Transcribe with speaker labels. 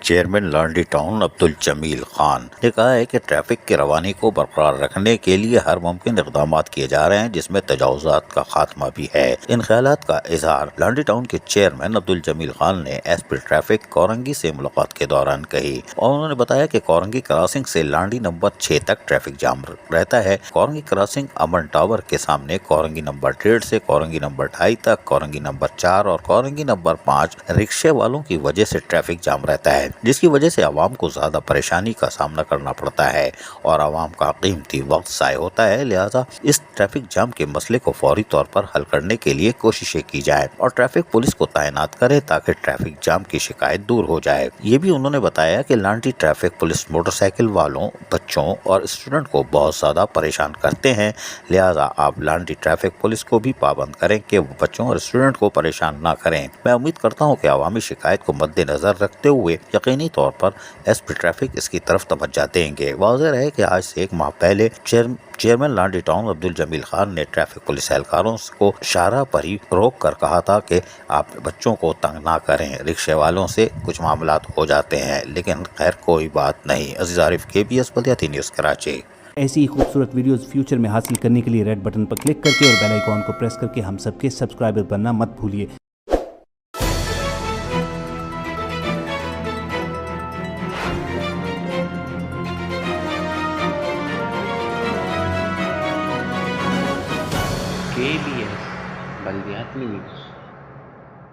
Speaker 1: Chairman Landhi town Abdul جمیل خان نے کہا ہے کہ ٹریفک کی روانی کو برقرار رکھنے کے لیے ہر ممکن اقدامات کیے جا رہے ہیں، جس میں تجاوزات کا خاتمہ بھی ہے۔ ان خیالات کا اظہار لانڈی ٹاؤن کے چیئرمین عبدل جمیل خان نے ایس پی ٹریفک کورنگی سے ملاقات کے دوران کہی، اور انہوں نے بتایا کہ کورنگی کراسنگ سے لانڈی نمبر 6 تک ٹریفک جام رہتا ہے۔ کورنگی کراسنگ امن ٹاور کے سامنے، کورنگی نمبر 1.5 سے کورنگی نمبر 2.5 تک، کورنگی نمبر 4 اور کورنگی نمبر 5 رکشے والوں کی وجہ سے ٹریفک جام رہتا ہے، جس کی وجہ سے عوام کو زیادہ پریشانی کا سامنا کرنا پڑتا ہے اور عوام کا قیمتی وقت ضائع ہوتا ہے۔ لہٰذا اس ٹریفک جام کے مسئلے کو فوری طور پر حل کرنے کے لیے کوششیں کی جائیں اور ٹریفک پولیس کو تعینات کرے تاکہ ٹریفک جام کی شکایت دور ہو جائے۔ یہ بھی انہوں نے بتایا کہ Landhi traffic police motor cycle والوں، بچوں اور اسٹوڈنٹ کو بہت زیادہ پریشان کرتے ہیں، لہٰذا آپ لانڈی ٹریفک پولیس کو بھی پابند کریں کہ وہ بچوں اور اسٹوڈنٹ کو پریشان نہ کریں۔ میں امید کرتا ہوں کہ عوامی شکایت کو مد نظر رکھتے ہوئے یقینی طور پر ایس پی ٹریفک اس کی طرف توجہ دیں گے۔ واضح رہے کہ آج سے 1 ماہ پہلے چیئرمین لانڈی ٹاؤن عبدل جمیل خان نے ٹریفک پولیس اہلکاروں کو شاہراہ پر ہی روک کر کہا تھا کہ آپ بچوں کو تنگ نہ کریں، رکشے والوں سے کچھ معاملات ہو جاتے ہیں، لیکن خیر کوئی بات نہیں۔ عزیز عارف، KBS بلدیاتی نیوز کراچی۔
Speaker 2: ایسی ہی خوبصورت ویڈیوز فیوچر میں حاصل کرنے کے لیے ریڈ بٹن پر کلک کر کے اور بیل آئیکن کو پریس کر کے ہم سب کے سبسکرائبر بننا مت بھولیے۔
Speaker 3: KBS بلدیاتی نیوز۔